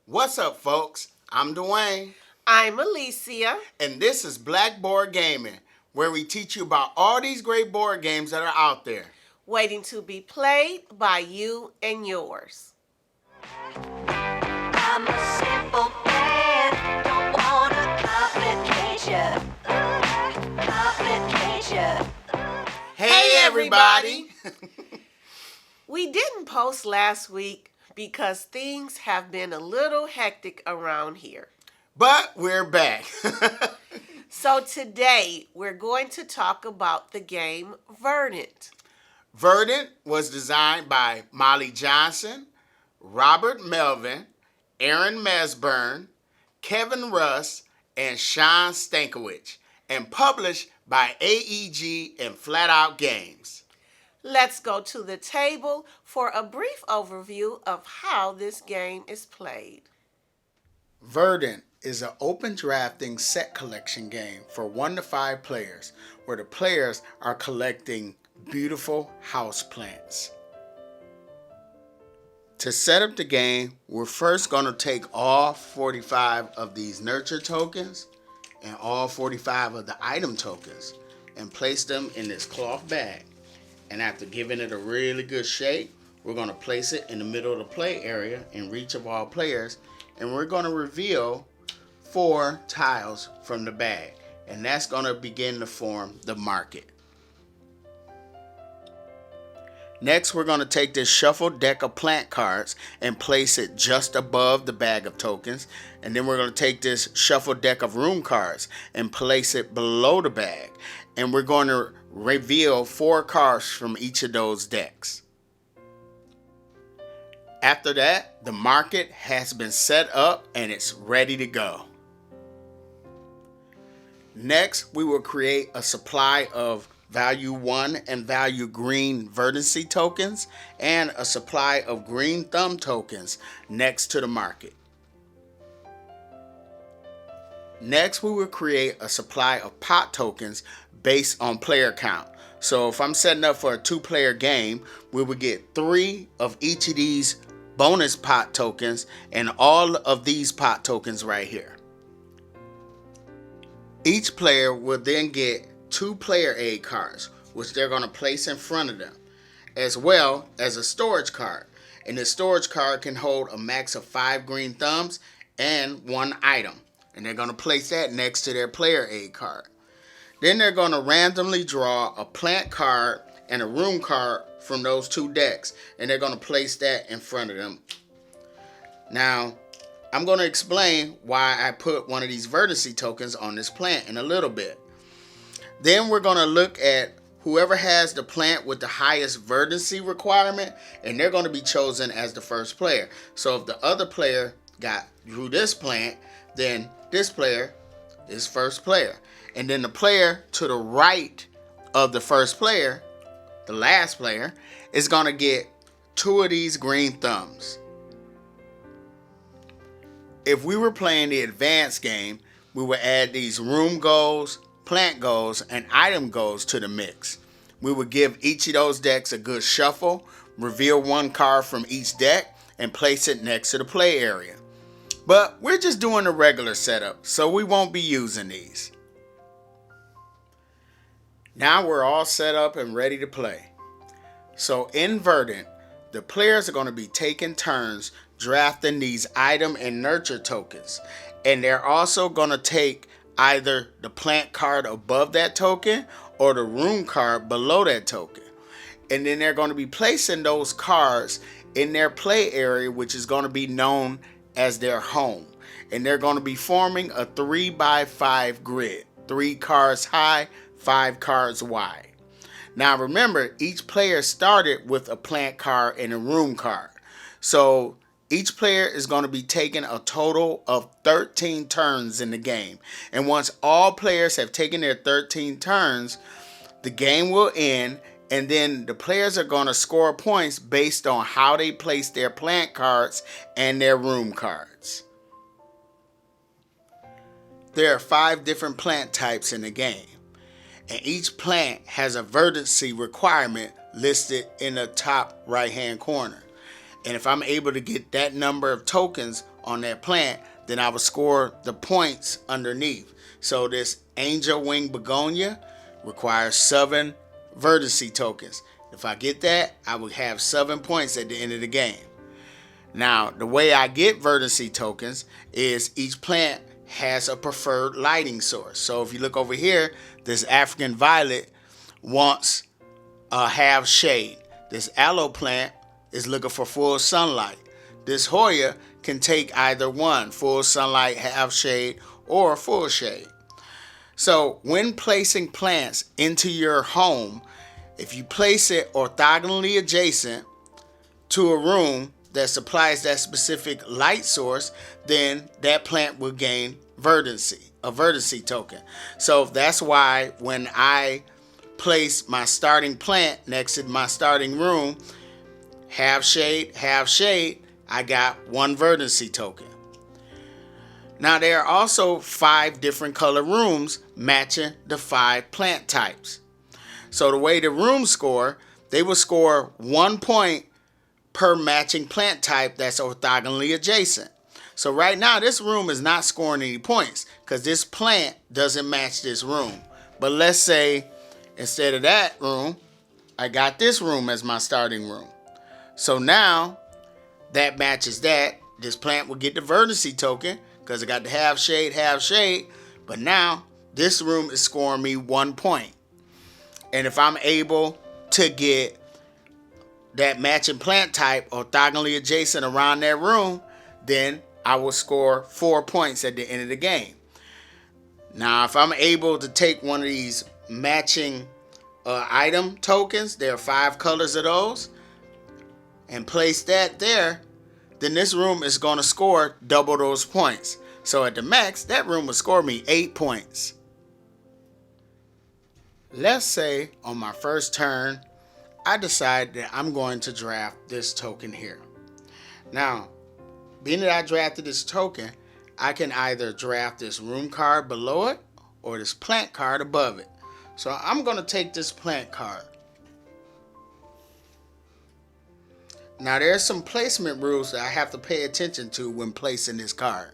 What's up, folks? I'm Dwayne, I'm Alicia. and this is Blackboard Gaming, where we teach you about all these great board games that are out there. Waiting to be played by you and yours. I'm a simple man, don't wanna complication. Complication. Hey, everybody! We didn't post last week because things have been a little hectic around here. But we're back. So today we're going to talk about the game Verdant. Verdant was designed by Molly Johnson, Robert Melvin, Aaron Mesburn, Kevin Russ, and Sean Stankiewicz, and published by AEG and Flatout Games. Let's go to the table for a brief overview of how this game is played. Verdant is an open drafting set collection game for 1 to 5 players, where the players are collecting beautiful house plants. To set up the game, we're first going to take all 45 of these nurture tokens and all 45 of the item tokens and place them in this cloth bag. And after giving it a really good shape, we're going to place it in the middle of the play area in reach of all players, and we're going to reveal 4 tiles from the bag, and that's going to begin to form the market. Next, we're going to take this shuffled deck of plant cards and place it just above the bag of tokens, and then we're going to take this shuffled deck of room cards and place it below the bag, and we're going to reveal 4 cards from each of those decks. After that, the market has been set up and it's ready to go. Next, we will create a supply of value 1 and value green verdancy tokens and a supply of green thumb tokens next to the market. Next, we will create a supply of pot tokens based on player count. So if I'm setting up for a 2-player game, we will get 3 of each of these bonus pot tokens and all of these pot tokens right here. Each player will then get 2 player aid cards, which they're going to place in front of them, as well as a storage card. And the storage card can hold a max of 5 green thumbs and 1 item. And they're going to place that next to their player aid card. Then they're going to randomly draw a plant card and a room card from those 2 decks, and they're going to place that in front of them. Now, I'm going to explain why I put one of these verdancy tokens on this plant in a little bit. Then we're going to look at whoever has the plant with the highest verdancy requirement, and they're going to be chosen as the first player. So if the other player drew this plant, then this player is first player. And then the player to the right of the first player, the last player, is going to get 2 of these green thumbs. If we were playing the advanced game, we would add these room goals, plant goals, and item goals to the mix. We would give each of those decks a good shuffle, reveal 1 card from each deck, and place it next to the play area. But we're just doing a regular setup, so we won't be using these. Now we're all set up and ready to play. So in Verdant, the players are going to be taking turns drafting these item and nurture tokens. And they're also going to take either the plant card above that token or the room card below that token. And then they're going to be placing those cards in their play area, which is going to be known as their home. And they're going to be forming a 3x5 grid, 3 cards high, 5 cards wide. Now remember, each player started with a plant card and a room card. So each player is going to be taking a total of 13 turns in the game. And once all players have taken their 13 turns, the game will end, and then the players are going to score points based on how they place their plant cards and their room cards. There are 5 different plant types in the game, and each plant has a verdancy requirement listed in the top right hand corner. And if I'm able to get that number of tokens on that plant, then I would score the points underneath. So this angel wing begonia requires 7 verdancy tokens. If I get that, I would have 7 points at the end of the game. Now, the way I get verdancy tokens is each plant has a preferred lighting source. So if you look over here, this African violet wants a half shade. This aloe plant is looking for full sunlight. This Hoya can take either one, full sunlight, half shade, or full shade. So when placing plants into your home, if you place it orthogonally adjacent to a room that supplies that specific light source, then that plant will gain verdancy, a verdancy token. So that's why when I place my starting plant next to my starting room, half shade, I got 1 verdancy token. Now there are also 5 different color rooms matching the 5 plant types. So the way the rooms score, they will score 1 point per matching plant type that's orthogonally adjacent. So right now this room is not scoring any points because this plant doesn't match this room. But let's say instead of that room, I got this room as my starting room. So now that matches that. This plant will get the verdancy token because it got the half shade. But now this room is scoring me 1 point. And if I'm able to get that matching plant type orthogonally adjacent around that room, then I will score 4 points at the end of the game. Now, if I'm able to take one of these matching item tokens, there are 5 colors of those, and place that there, then this room is going to score double those points. So at the max, that room will score me 8 points. Let's say on my first turn, I decide that I'm going to draft this token here. Now, being that I drafted this token, I can either draft this room card below it or this plant card above it. So I'm going to take this plant card. Now there's some placement rules that I have to pay attention to when placing this card.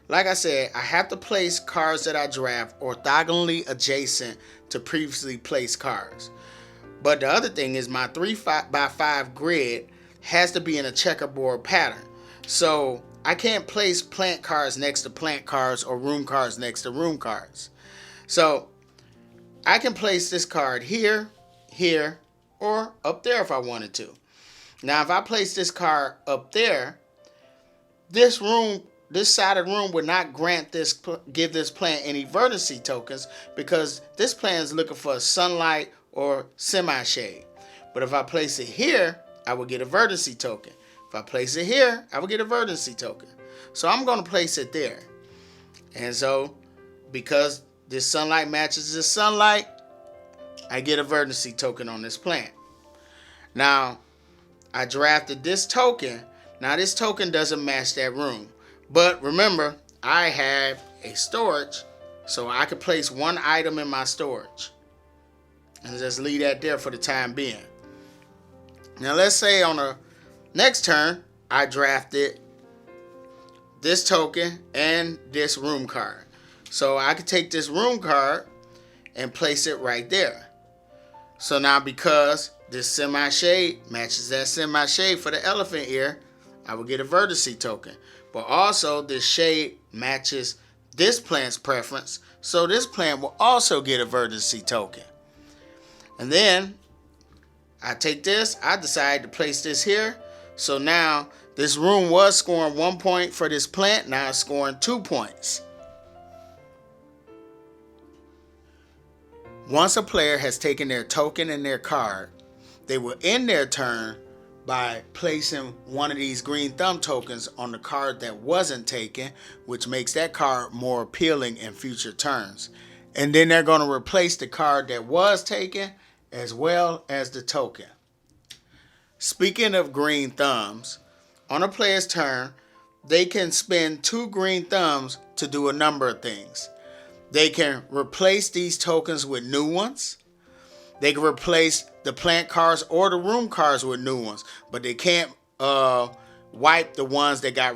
Like I said, I have to place cards that I draft orthogonally adjacent to previously placed cards. But the other thing is my 3x5 grid has to be in a checkerboard pattern. So I can't place plant cards next to plant cards or room cards next to room cards. So I can place this card here, here, or up there if I wanted to. Now if I place this card up there, this side of the room would not give this plant any verdancy tokens because this plant is looking for sunlight or semi-shade. But if I place it here, I will get a verdancy token. If I place it here, I will get a verdancy token. So I'm going to place it there. And so because this sunlight matches this sunlight, I get a verdancy token on this plant. Now, I drafted this token. Now this token doesn't match that room. But remember, I have a storage, so I could place 1 item in my storage. And just leave that there for the time being. Now let's say on the next turn, I drafted this token and this room card. So I could take this room card and place it right there. So now because this semi-shade matches that semi-shade for the elephant ear, I will get a verdancy token. But also this shade matches this plant's preference, so this plant will also get a verdancy token. And then I take this, I decide to place this here. So now this room was scoring 1 point for this plant, now it's scoring 2 points. Once a player has taken their token and their card, they will end their turn by placing one of these green thumb tokens on the card that wasn't taken, which makes that card more appealing in future turns. And then they're going to replace the card that was taken as well as the token. Speaking of green thumbs, on a player's turn, they can spend 2 green thumbs to do a number of things. They can replace these tokens with new ones. They can replace the plant cards or the room cards with new ones, but they can't wipe the ones that got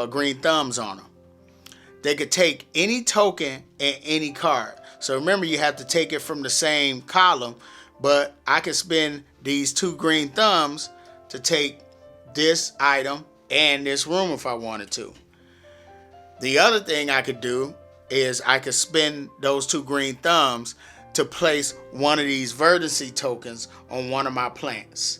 green thumbs on them. They could take any token and any card. So remember, you have to take it from the same column, but I could spend these 2 green thumbs to take this item and this room if I wanted to. The other thing I could do is I could spend those 2 green thumbs to place one of these verdancy tokens on one of my plants.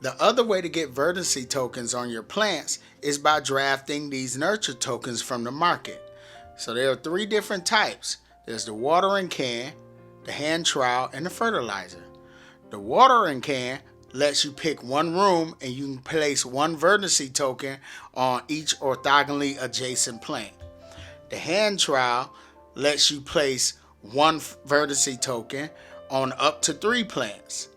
The other way to get verdancy tokens on your plants is by drafting these nurture tokens from the market. So there are 3 different types. There's the watering can, the hand trowel, and the fertilizer. The watering can lets you pick one room and you can place 1 verdancy token on each orthogonally adjacent plant. The hand trowel lets you place 1 verdancy token on up to 3 plants.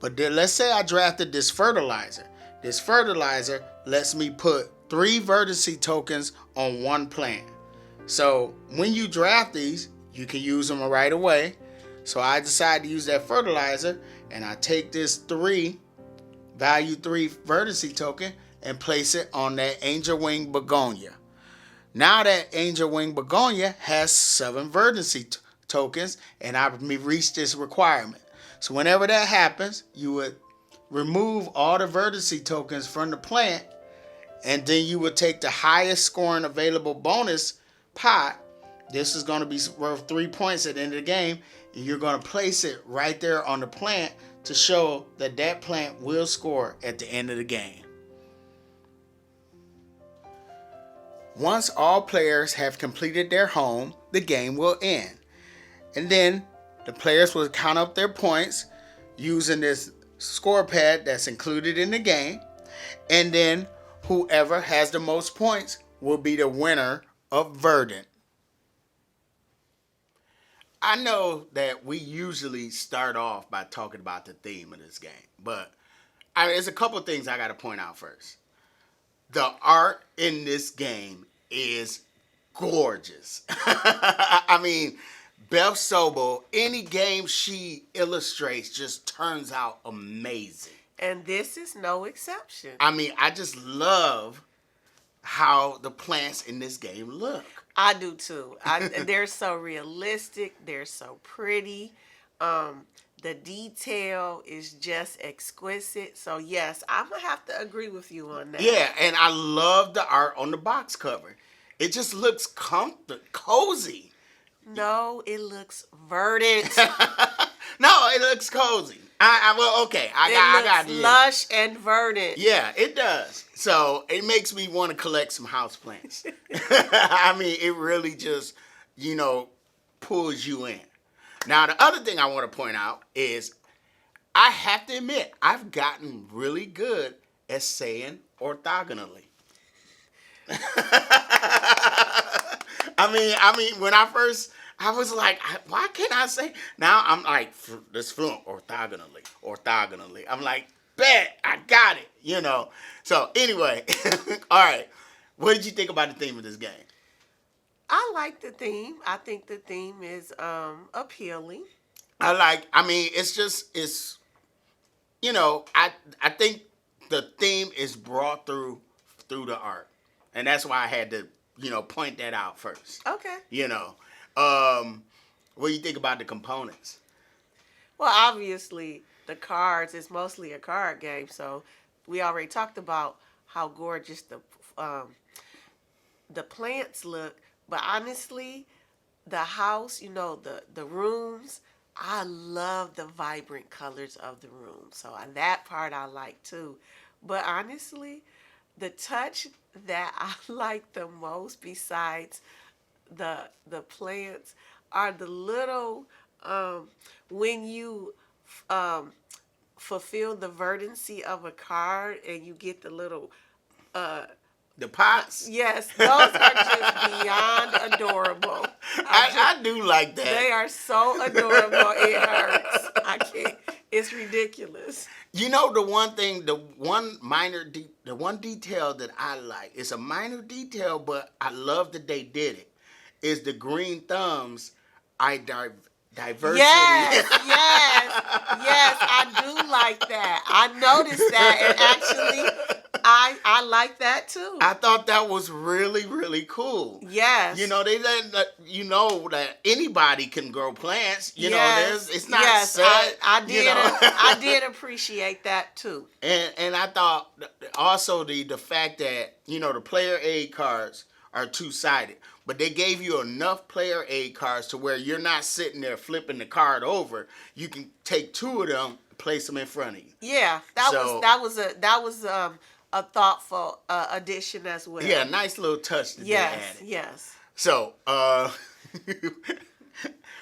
But then let's say I drafted this fertilizer. This fertilizer lets me put 3 verdancy tokens on 1 plant. So when you draft these, you can use them right away. So I decide to use that fertilizer, and I take this value 3 verdancy token and place it on that angel wing begonia. Now that angel wing begonia has 7 verdancy tokens, and I've reached this requirement. So whenever that happens, you would remove all the verdancy tokens from the plant, and then you would take the highest scoring available bonus pot. This is going to be worth 3 points at the end of the game, and you're going to place it right there on the plant to show that that plant will score at the end of the game. Once all players have completed their home, the game will end. And then the players will count up their points using this score pad that's included in the game. And then whoever has the most points will be the winner of Verdant. I know that we usually start off by talking about the theme of this game, but there's a couple things I got to point out first. The art in this game is gorgeous. I mean, Beth Sobel, any game she illustrates just turns out amazing. And this is no exception. I mean, I just love how the plants in this game look. I do too. They're so realistic. They're so pretty. The detail is just exquisite. So yes, I'm gonna have to agree with you on that. Yeah, and I love the art on the box cover. It just looks cozy. No, it looks verdant. No, it looks cozy. I got it looks lush and verdant. Yeah, it does. So it makes me want to collect some houseplants. I mean, it really just, pulls you in. Now, the other thing I want to point out is I have to admit, I've gotten really good at saying orthogonally. I mean, when I was like, why can't I say? Now I'm like, this fluent, orthogonally. I'm like, bet, I got it, So anyway, all right. What did you think about the theme of this game? I like the theme. I think the theme is appealing. It's I think the theme is brought through the art. And that's why I had to, point that out first. Okay. What do you think about the components? Well, obviously, the cards is mostly a card game, so we already talked about how gorgeous the plants look. But honestly, the house, the rooms, I love the vibrant colors of the room. So that part I like too. But honestly, the touch that I like the most besides the plants are the little when you fulfill the verdancy of a card and you get the little the pots. Yes, those are just beyond adorable. I do like that. They are so adorable. It hurts. I can't. It's ridiculous. The one detail that I like, it's a minor detail, but I love that they did it, is the green thumbs. I diversity. Yes, yes, yes. I do like that. I noticed that, and actually, I like that too. I thought that was really, really cool. Yes. You know, they let you know that anybody can grow plants. You know, Yes. it's not yes, set. I did. You know? I did appreciate that too. And I thought also the fact that, you know, the player aid cards are two-sided, but they gave you enough player aid cards to where you're not sitting there flipping the card over. You can take two of them, place them in front of you. Yeah, that was a thoughtful addition as well. Yeah, nice little touch that they Yes, added. yes. So,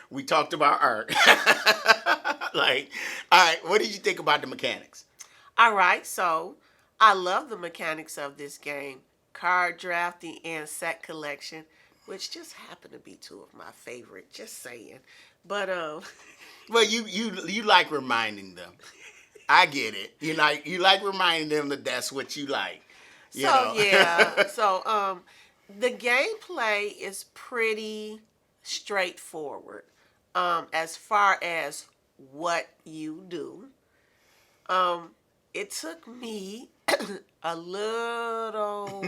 we talked about art. Like, all right, what did you think about the mechanics? All right, so I love the mechanics of this game. Card drafting and set collection, which just happen to be two of my favorite, just saying. But Well, you like reminding them. I get it. You like reminding them that that's what you like. You know? yeah. So the gameplay is pretty straightforward as far as what you do. It took me a little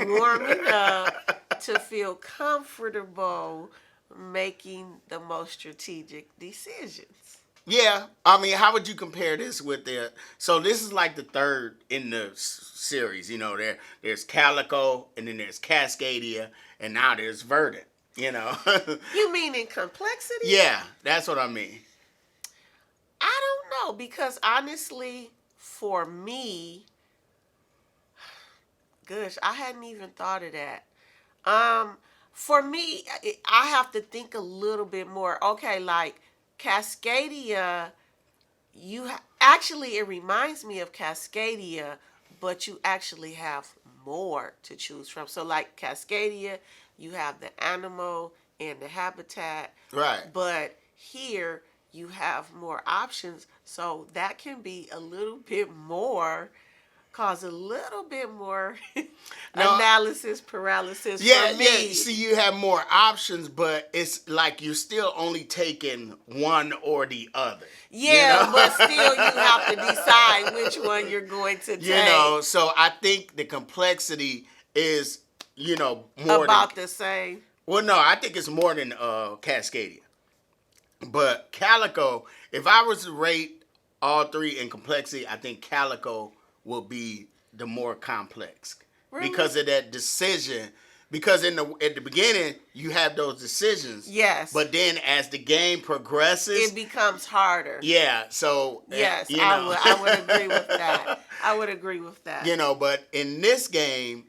warming up to feel comfortable making the most strategic decisions. Yeah, I mean, how would you compare this with the? So this is like the third in the series. You know, there's Calico, and then there's Cascadia, and now there's Verdant. You know. You mean in complexity? Yeah, that's what I mean. I don't know, because honestly, for me, gosh, I hadn't even thought of that. For me, I have to think a little bit more. Okay, like Cascadia, actually, it reminds me of Cascadia, but you actually have more to choose from. So, like Cascadia, you have the animal and the habitat, Right. but here you have more options, so that can be a little bit more, cause a little bit more analysis paralysis Yeah, for me. yeah. See, you have more options, but it's like you're still only taking one or the other. Yeah, you know? but still you have to decide which one you're going to take. You know, so I think the complexity is, you know, more about than, the same. well, no, I think it's more than Cascadia. But Calico, if I was to rate all three in complexity, I think Calico will be the more complex. Really? Because of that decision. Because at the beginning you have those decisions. Yes. But then as the game progresses, It becomes harder. yeah. So Yes, you know. I would agree with that. I would agree with that. You know, but in this game,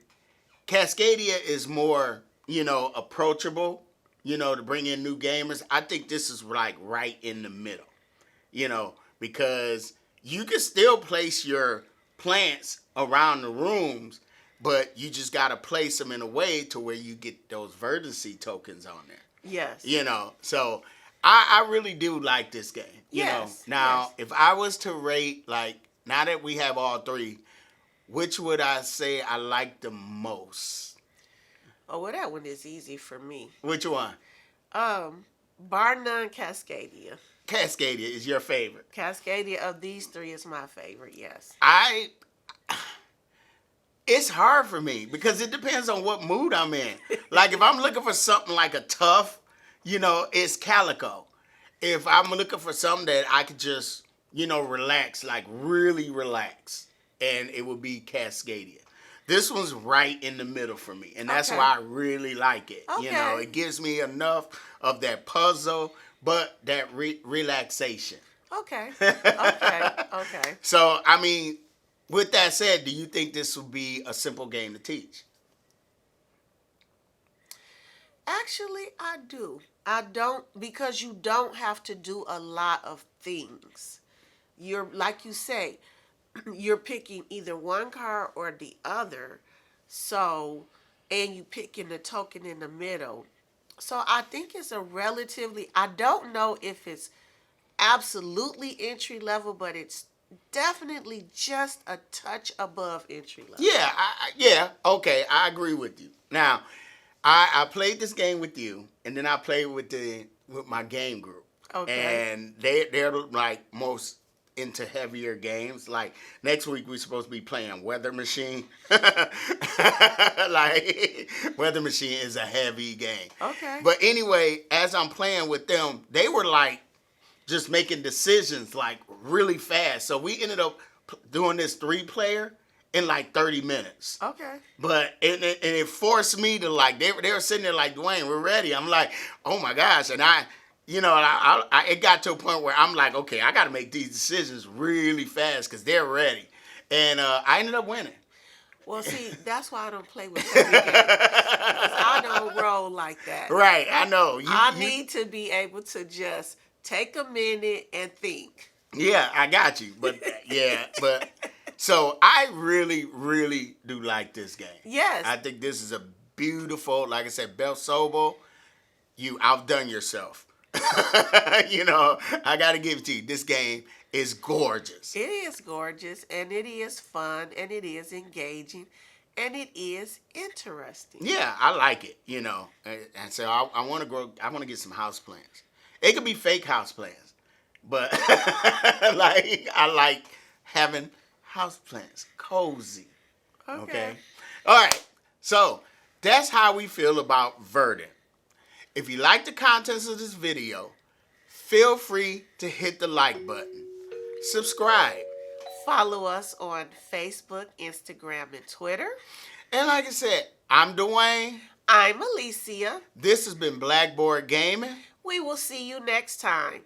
Cascadia is more, you know, approachable, you know, to bring in new gamers. I think this is like right in the middle, you know, because you can still place your plants around the rooms, but you just got to place them in a way to where you get those verdancy tokens on there. Yes. You know, so I really do like this game. You Yes, know, now yes. if I was to rate, like, now that we have all three, which would I say I like the most? Oh, well, that one is easy for me. Which one? Bar none, Cascadia. Cascadia is your favorite. Cascadia of these three is my favorite, yes. It's hard for me because it depends on what mood I'm in. Like if I'm looking for something like a tough, you know, it's Calico. If I'm looking for something that I could just, you know, relax, like really relax, and it would be Cascadia. This one's right in the middle for me, and that's Okay. why I really like it. You know, Okay. it gives me enough of that puzzle, but that relaxation. Okay. Okay. So, I mean, with that said, do you think this would be a simple game to teach? Actually, I do. I don't, because you don't have to do a lot of things. You're, like you say, you're picking either one card or the other. So, and you picking the token in the middle. So I think it's a relatively, I don't know if it's absolutely entry level, but it's definitely just a touch above entry level. Yeah, okay, I agree with you. Now, I played this game with you, and then I played with my game group. Okay. And they're like most into heavier games. Like next week we're supposed to be playing Weather Machine. Like Weather Machine is a heavy game. Okay. But anyway, as I'm playing with them, they were like just making decisions like really fast. So we ended up doing this 3-player in like 30 minutes. Okay. But it forced me to like they were sitting there like, Dwayne, we're ready. I'm like, oh my gosh, and it got to a point where I'm like, okay, I got to make these decisions really fast because they're ready, and I ended up winning. Well, see, that's why I don't play with heavy games. 'Cause I don't roll like that. Right, I know. I need to be able to just take a minute and think. Yeah, I got you. But but so I really, really do like this game. Yes. I think this is a beautiful, like I said, Bel Sobo, you outdone yourself. I got to give it to you. This game is gorgeous. It is gorgeous, and it is fun, and it is engaging, and it is interesting. Yeah, I like it, And so I want to grow. I want to get some house plants. It could be fake house plants, but like I like having house plants, cozy. Okay. All right. So that's how we feel about Verdant. If you like the contents of this video, feel free to hit the like button. Subscribe. Follow us on Facebook, Instagram, and Twitter. And like I said, I'm Dwayne. I'm Alicia. This has been Blackboard Gaming. We will see you next time.